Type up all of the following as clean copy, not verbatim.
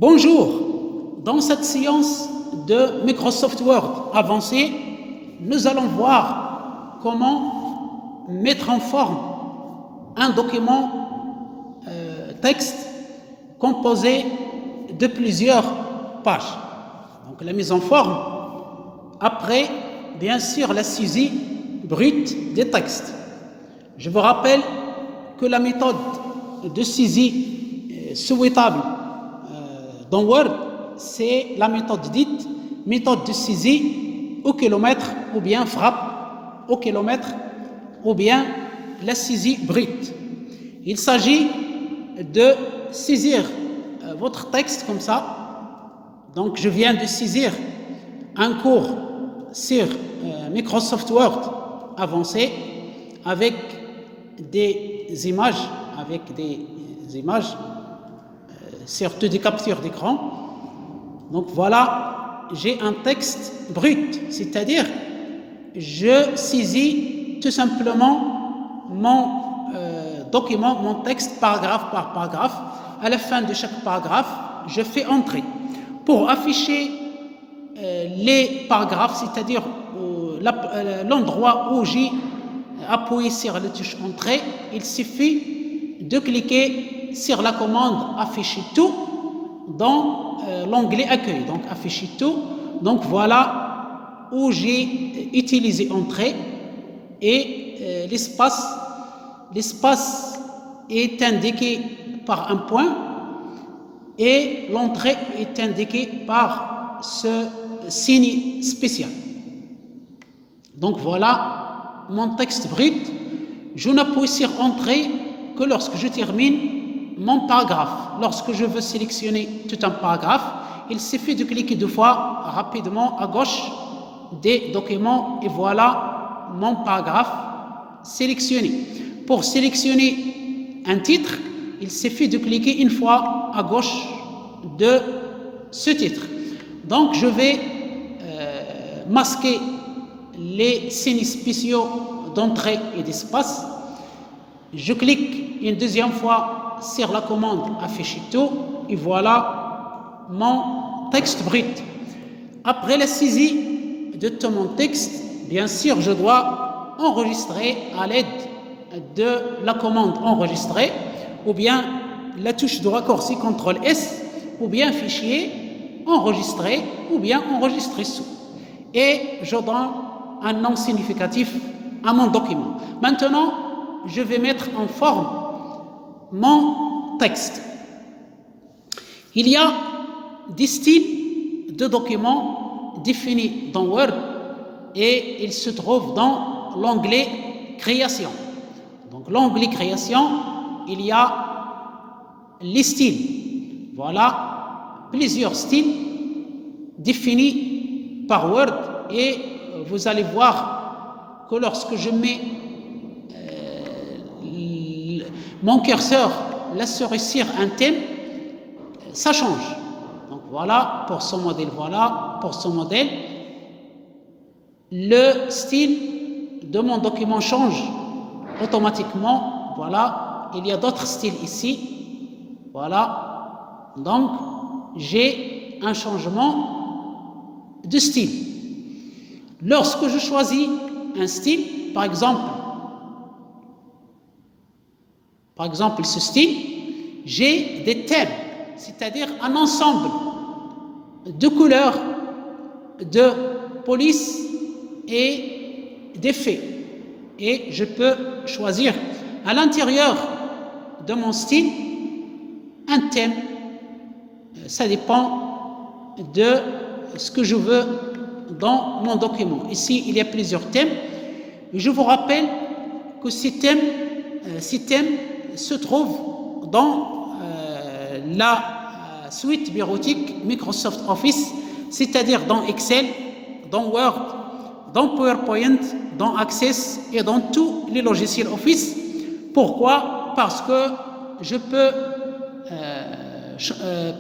Bonjour, dans cette séance de Microsoft Word avancé, nous allons voir comment mettre en forme un document texte composé de plusieurs pages. Donc la mise en forme, après bien sûr la saisie brute des textes. Je vous rappelle que la méthode de saisie souhaitable dans Word, c'est la méthode dite méthode de saisie au kilomètre ou bien frappe au kilomètre ou bien la saisie brute. Il s'agit de saisir votre texte comme ça. Donc je viens de saisir un cours sur Microsoft Word avancé avec des images, surtout des captures d'écran. Donc voilà, j'ai un texte brut, c'est-à-dire je saisis tout simplement mon document, mon texte paragraphe par paragraphe. À la fin de chaque paragraphe, je fais entrer. Pour afficher les paragraphes, c'est-à-dire l'endroit où j'ai appuyé sur la touche entrée, il suffit de cliquer sur la commande afficher tout dans l'onglet accueil. Donc afficher tout. Donc voilà où j'ai utilisé entrée et l'espace est indiqué par un point et l'entrée est indiquée par ce signe spécial. Donc voilà mon texte brut. Je n'appuie sur entrée que lorsque je termine mon paragraphe. Lorsque je veux sélectionner tout un paragraphe, il suffit de cliquer deux fois rapidement à gauche des documents et voilà mon paragraphe sélectionné. Pour sélectionner un titre, il suffit de cliquer une fois à gauche de ce titre. Donc je vais masquer les signes spéciaux d'entrée et d'espace. Je clique une deuxième fois sur la commande afficher tout et voilà mon texte brut. Après la saisie de tout mon texte, bien sûr, je dois enregistrer à l'aide de la commande enregistrer ou bien la touche de raccourci CTRL S ou bien fichier enregistrer ou bien enregistrer sous. Et je donne un nom significatif à mon document. Maintenant, je vais mettre en forme mon texte. Il y a des styles de documents définis dans Word et ils se trouvent dans l'onglet Création. Donc l'onglet Création, il y a les styles. Voilà plusieurs styles définis par Word et vous allez voir que lorsque je mets mon curseur là sur un thème, ça change. Donc voilà pour ce modèle, voilà pour ce modèle. Le style de mon document change automatiquement. Voilà, il y a d'autres styles ici. Voilà, donc j'ai un changement de style. Lorsque je choisis un style, par exemple ce style, j'ai des thèmes, c'est-à-dire un ensemble de couleurs, de polices et d'effets. Et je peux choisir à l'intérieur de mon style un thème. Ça dépend de ce que je veux dans mon document. Ici, il y a plusieurs thèmes. Je vous rappelle que ces thèmes se trouvent dans la suite bureautique Microsoft Office, c'est-à-dire dans Excel, dans Word, dans PowerPoint, dans Access et dans tous les logiciels Office. Pourquoi? Parce que je peux,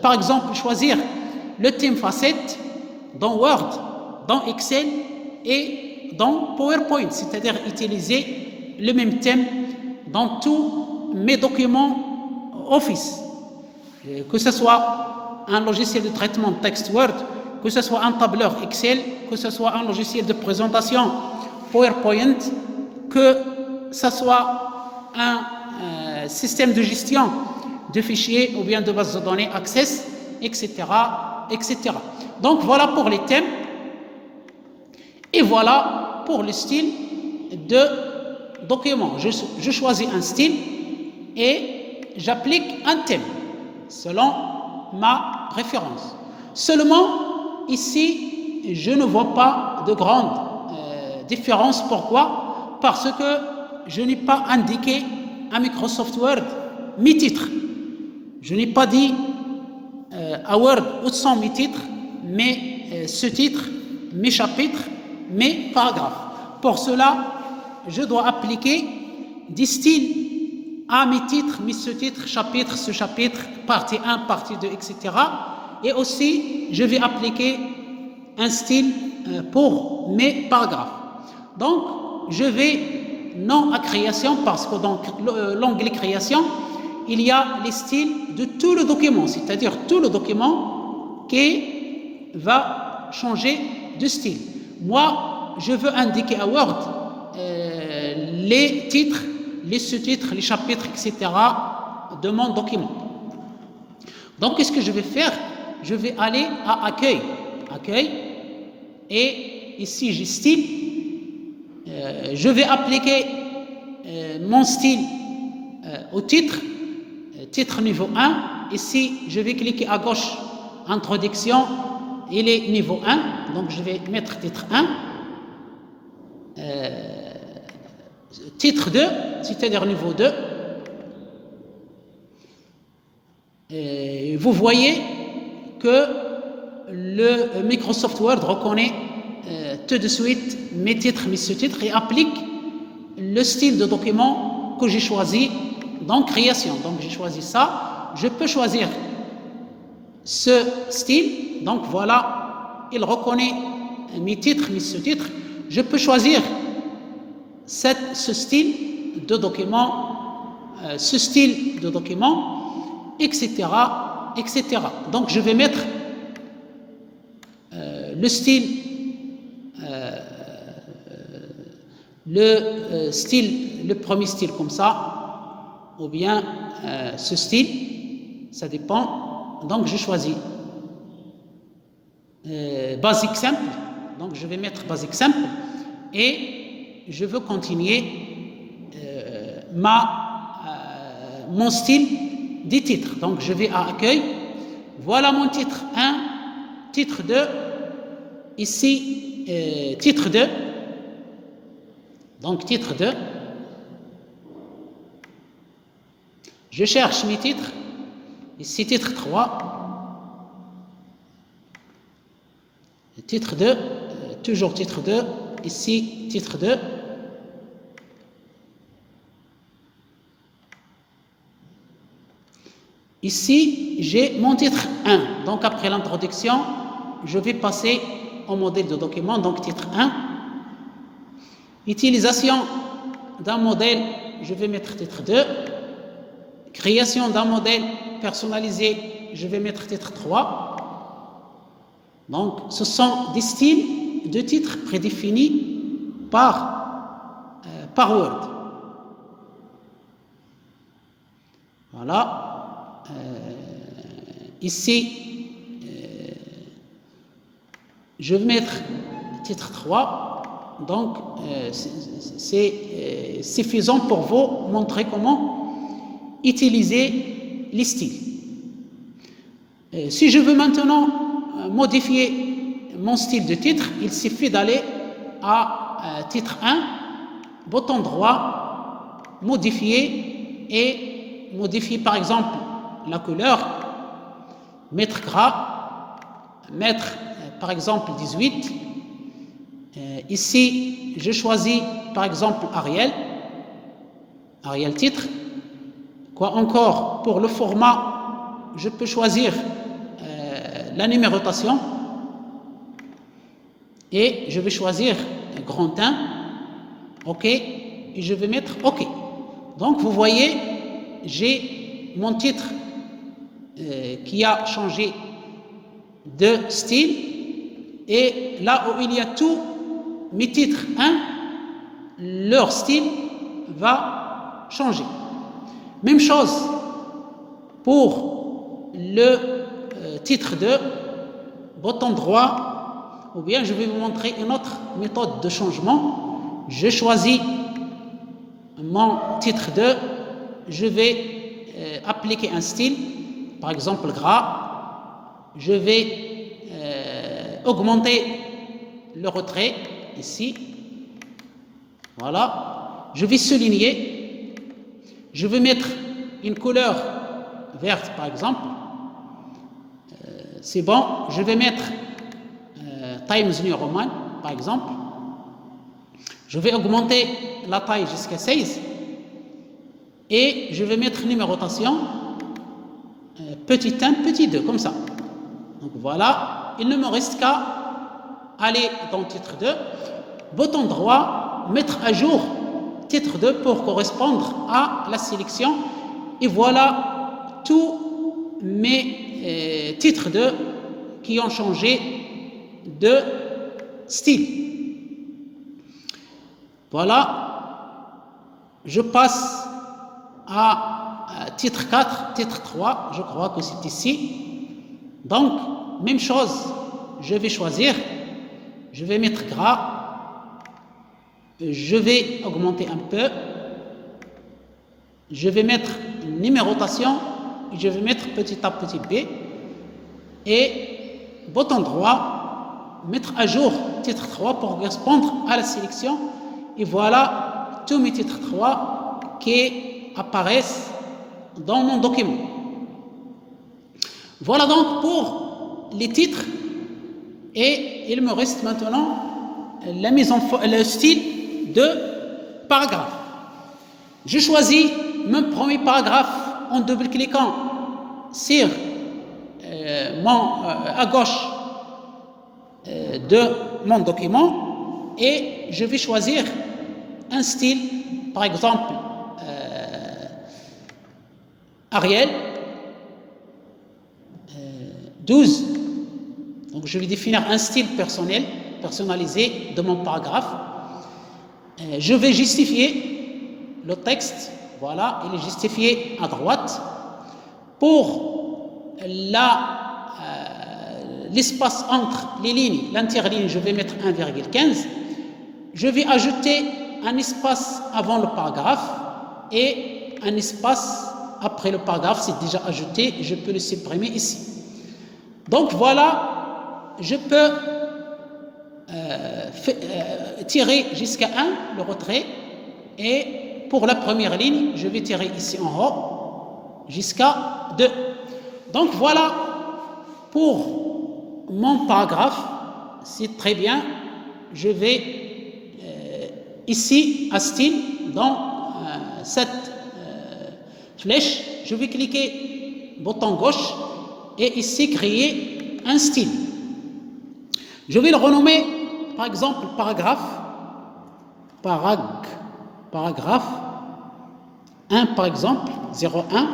par exemple, choisir le thème facette dans Word, dans Excel et dans PowerPoint, c'est-à-dire utiliser le même thème dans tous mes documents Office, que ce soit un logiciel de traitement de texte Word, que ce soit un tableur Excel, que ce soit un logiciel de présentation PowerPoint, que ce soit un système de gestion de fichiers ou bien de bases de données Access, etc., etc. Donc voilà pour les thèmes et voilà pour le style de document. Je choisis un style et j'applique un thème selon ma préférence. Seulement, ici, je ne vois pas de grande différence. Pourquoi? Parce que je n'ai pas indiqué à Microsoft Word mes titres. Je n'ai pas dit à Word où sont mes titres, mes sous-titres, mes chapitres, mes paragraphes. Pour cela, je dois appliquer des styles à mes titres, mes sous-titres, chapitres, sous-chapitres, partie 1, partie 2, etc. Et aussi, je vais appliquer un style pour mes paragraphes. Donc, je vais non à création, parce que dans l'onglet création, il y a les styles de tout le document, c'est-à-dire tout le document qui va changer de style. Moi, je veux indiquer à Word les titres, les sous-titres, les chapitres, etc. de mon document. Donc, qu'est-ce que je vais faire? Je vais aller à Accueil. Accueil. Et ici, j'ai Style. Je vais appliquer mon style au titre. Titre niveau 1. Ici, je vais cliquer à gauche. Introduction. Il est niveau 1. Donc, je vais mettre titre 1. Titre 2, c'est-à-dire niveau 2. Et vous voyez que le Microsoft Word reconnaît tout de suite mes titres, mes sous-titres et applique le style de document que j'ai choisi dans création. Donc j'ai choisi ça. Je peux choisir ce style. Donc voilà, il reconnaît mes titres, mes sous-titres. Je peux choisir ce style de document, ce style de document, etc., etc. Donc je vais mettre le style, le premier style comme ça, ou bien ce style, ça dépend. Donc je choisis Basic Simple, donc je vais mettre Basic Simple et je veux continuer mon style des titres. Donc je vais à Accueil, voilà mon titre 1, titre 2, ici titre 2, donc titre 2, je cherche mes titres, ici titre 3, titre 2, toujours titre 2, ici titre 2, ici j'ai mon titre 1, donc après l'introduction, je vais passer au modèle de document, donc titre 1. Utilisation d'un modèle, je vais mettre titre 2. Création d'un modèle personnalisé, je vais mettre titre 3. Donc, ce sont des styles de titres prédéfinis par Word. Voilà. Ici, je vais mettre titre 3. Donc, c'est suffisant pour vous montrer comment utiliser les styles. Si je veux maintenant modifier mon style de titre, il suffit d'aller à titre 1, bouton droit, modifier et modifier par exemple la couleur, mettre gras, mettre par exemple 18. Ici, je choisis par exemple Arial titre. Quoi encore, pour le format, je peux choisir la numérotation et je vais choisir grand 1, OK, et je vais mettre OK. Donc vous voyez, j'ai mon titre qui a changé de style. Et là où il y a tous mes titres 1, leur style va changer. Même chose pour le titre 2, bouton droit, ou bien je vais vous montrer une autre méthode de changement. Je choisis mon titre 2, je vais appliquer un style, par exemple gras, je vais augmenter le retrait ici, voilà, je vais souligner, je vais mettre une couleur verte par exemple, c'est bon, je vais mettre Times New Roman par exemple, je vais augmenter la taille jusqu'à 16 et je vais mettre numérotation petit 1, petit 2, comme ça. Donc voilà, il ne me reste qu'à aller dans le titre 2, bouton droit, mettre à jour titre 2 pour correspondre à la sélection. Et voilà tous mes titres 2 qui ont changé de style. Voilà, je passe à titre 4, titre 3, je crois que c'est ici. Donc, même chose, je vais choisir, je vais mettre gras, je vais augmenter un peu, je vais mettre numérotation, je vais mettre petit a petit b, et bouton droit, mettre à jour titre 3 pour correspondre à la sélection. Et voilà tous mes titres 3 qui apparaissent dans mon document. Voilà donc pour les titres, et il me reste maintenant la mise en forme, le style de paragraphe. Je choisis mon premier paragraphe en double-cliquant sur à gauche de mon document, et je vais choisir un style, par exemple Arial 12. Donc je vais définir un style personnalisé de mon paragraphe. Je vais justifier le texte, voilà, il est justifié à droite. Pour l'espace entre les lignes, l'interligne, je vais mettre 1,15. Je vais ajouter un espace avant le paragraphe et un espace après le paragraphe, c'est déjà ajouté, je peux le supprimer ici. Donc voilà, je peux tirer jusqu'à 1, le retrait, et pour la première ligne, je vais tirer ici en haut jusqu'à 2. Donc voilà pour mon paragraphe, c'est très bien. Je vais ici à style, dans cette flèche, je vais cliquer bouton gauche et ici créer un style. Je vais le renommer par exemple paragraphe 1 par exemple 01,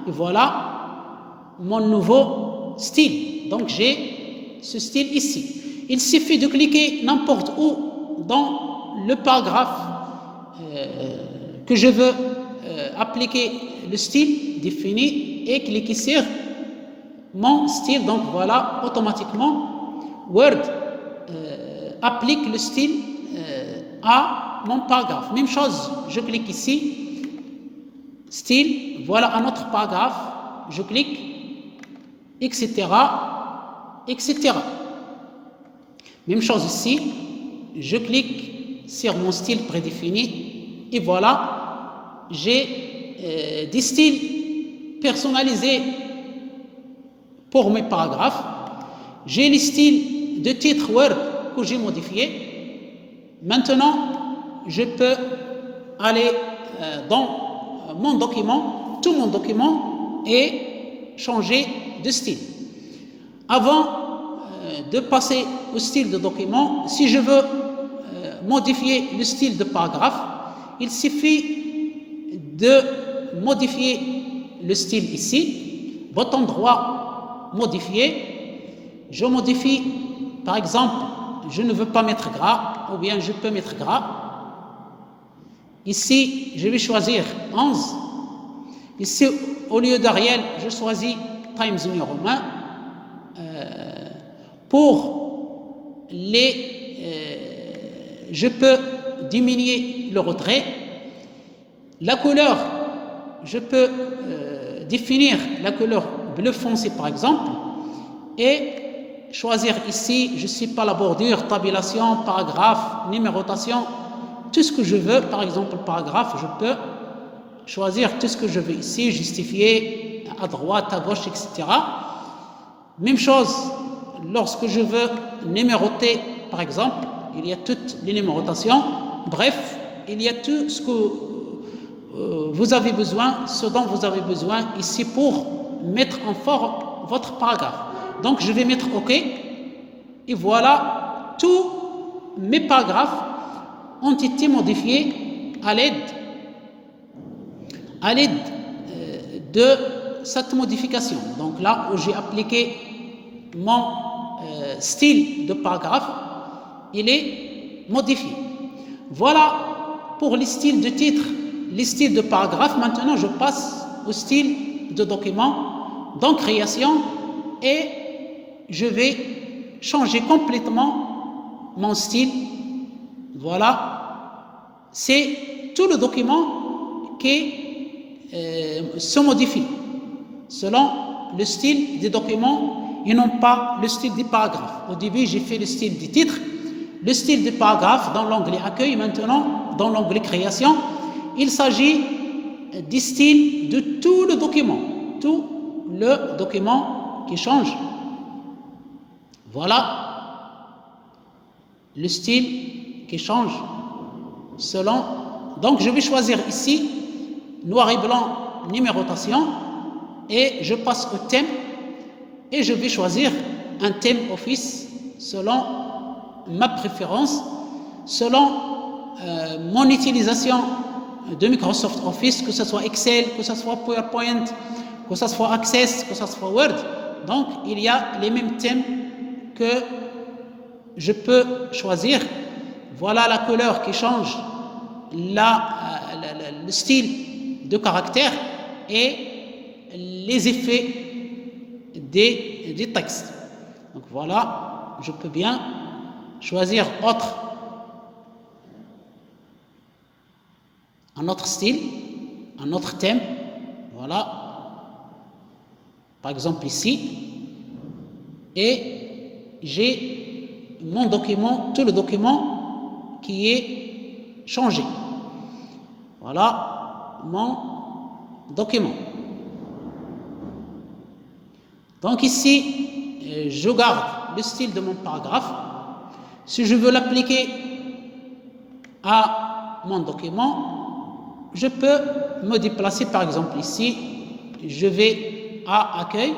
et voilà mon nouveau style. Donc j'ai ce style ici. Il suffit de cliquer n'importe où dans le paragraphe que je veux appliquer le style défini et cliquer sur mon style. Donc voilà, automatiquement Word applique le style à mon paragraphe. Même chose, je clique ici, style, voilà un autre paragraphe, je clique, etc., etc. Même chose ici, je clique sur mon style prédéfini et voilà, j'ai des styles personnalisés pour mes paragraphes. J'ai les styles de titre Word que j'ai modifiés. Maintenant, je peux aller dans mon document, tout mon document, et changer de style. Avant de passer au style de document, si je veux modifier le style de paragraphe, il suffit de modifier le style ici, bouton droit, modifier, je modifie, par exemple, je ne veux pas mettre gras, ou bien je peux mettre gras. Ici, je vais choisir 11. Ici, au lieu d'Ariel, je choisis Times New Roman. Pour je peux diminuer le retrait. La couleur, je peux définir la couleur bleu foncé par exemple et choisir ici, je ne sais pas, la bordure, tabulation, paragraphe, numérotation, tout ce que je veux. Par exemple, paragraphe, je peux choisir tout ce que je veux ici, justifier à droite, à gauche, etc. Même chose, lorsque je veux numéroter, par exemple, il y a toutes les numérotations. Bref, il y a tout ce que vous avez besoin, ce dont vous avez besoin ici pour mettre en forme votre paragraphe. Donc, je vais mettre OK. Et voilà, tous mes paragraphes ont été modifiés à l'aide de cette modification. Donc là où j'ai appliqué mon style de paragraphe, il est modifié. Voilà pour les styles de titre, les styles de paragraphe. Maintenant, je passe au style de document, donc création, et je vais changer complètement mon style. Voilà, c'est tout le document qui se modifie selon le style des documents et non pas le style des paragraphes. Au début, j'ai fait le style des titres, le style des paragraphes dans l'onglet accueil. Maintenant, dans l'onglet création, il s'agit du style de tout le document qui change. Voilà le style qui change selon. Donc, je vais choisir ici noir et blanc, numérotation, et je passe au thème et je vais choisir un thème Office selon ma préférence, selon mon utilisation de Microsoft Office, que ce soit Excel, que ce soit PowerPoint, que ce soit Access, que ce soit Word. Donc, il y a les mêmes thèmes que je peux choisir. Voilà la couleur qui change, le style de caractère et les effets des textes. Donc voilà, je peux bien choisir un autre style, un autre thème. Voilà, par exemple ici, et j'ai mon document, tout le document qui est changé. Voilà mon document. Donc ici, je garde le style de mon paragraphe. Si je veux l'appliquer à mon document, je peux me déplacer. Par exemple ici, je vais à accueil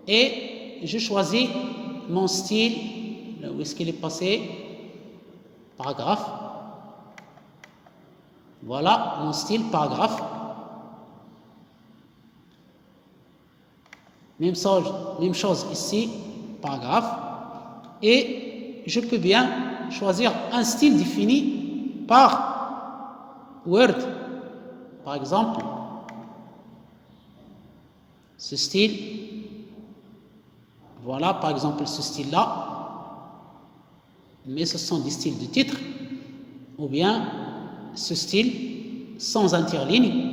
et je choisis mon style. Où est-ce qu'il est passé? Paragraphe. Voilà mon style paragraphe. Même chose ici, paragraphe. Et je peux bien choisir un style défini par Word. Par exemple, ce style. Voilà, par exemple, ce style-là. Mais ce sont des styles de titre. Ou bien ce style sans interligne,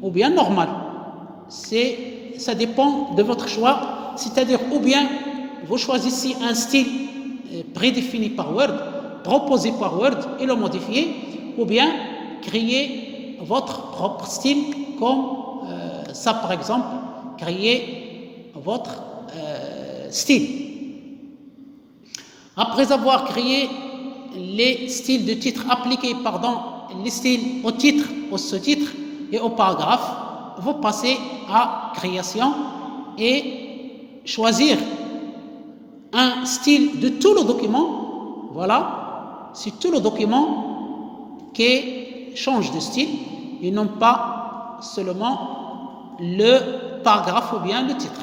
ou bien normal. Ça dépend de votre choix, c'est-à-dire ou bien vous choisissez un style prédéfini par Word, proposé par Word et le modifiez, ou bien créer votre propre style comme ça par exemple, créer votre style. Après avoir créé les styles de titre appliqués, les styles au titre, au sous-titre et au paragraphe, vous passez à création et choisir un style de tout le document. Voilà, c'est tout le document qui change de style et non pas seulement le paragraphe ou bien le titre.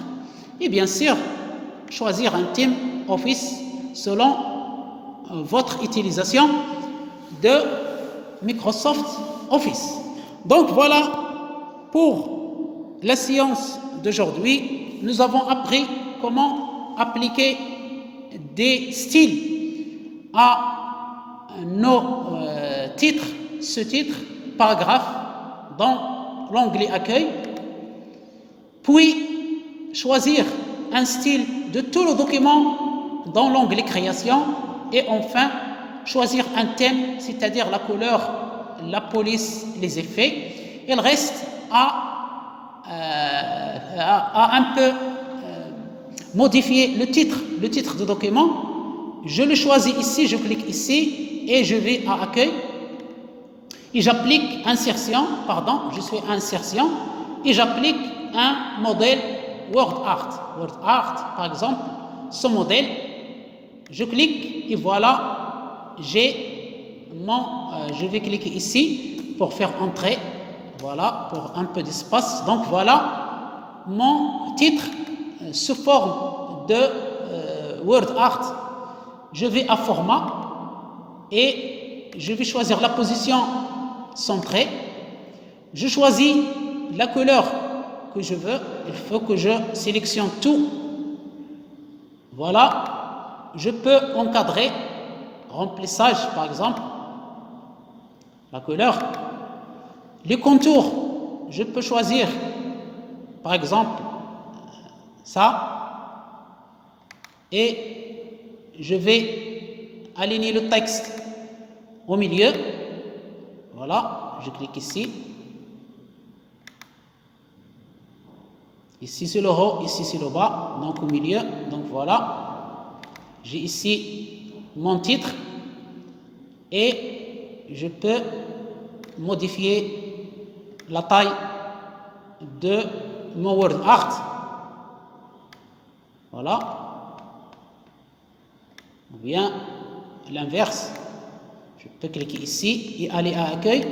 Et bien sûr, choisir un thème Office selon votre utilisation de Microsoft Office. Donc voilà pour la séance d'aujourd'hui. Nous avons appris comment appliquer des styles à nos titres, sous-titres, paragraphes dans l'onglet Accueil, puis choisir un style de tout le document dans l'onglet Création et enfin choisir un thème, c'est-à-dire la couleur, la police, les effets. Il reste à un peu modifier le titre du document. Je le choisis ici, je clique ici et je vais à Accueil et j'applique insertion, je suis à insertion et j'applique un modèle WordArt. WordArt, par exemple, ce modèle, je clique et voilà, je vais cliquer ici pour faire entrer, voilà, pour un peu d'espace. Donc voilà mon titre sous forme de WordArt. Je vais à format et je vais choisir la position centrée. Je choisis la couleur que je veux. Il faut que je sélectionne tout. Voilà. Je peux encadrer, remplissage par exemple, la couleur. Les contours, je peux choisir par exemple ça et je vais aligner le texte au milieu. Voilà, je clique ici. Ici c'est le haut, ici c'est le bas, donc au milieu. Donc voilà, j'ai ici mon titre et je peux modifier la taille de mon WordArt. Voilà. Ou bien l'inverse. Je peux cliquer ici et aller à Accueil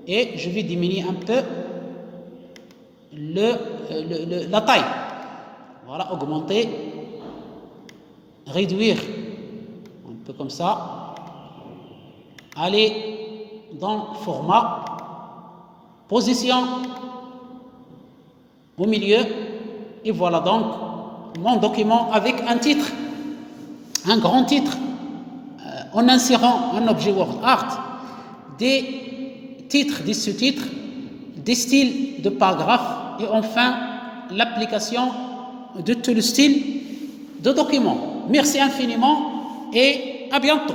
et je vais diminuer un peu la taille. Voilà, augmenter, réduire, un peu comme ça. Aller dans format, position au milieu et voilà donc mon document avec un titre, un grand titre, en insérant un objet WordArt, des titres, des sous-titres, des styles de paragraphes et enfin l'application de tout le style de document. Merci infiniment et à bientôt.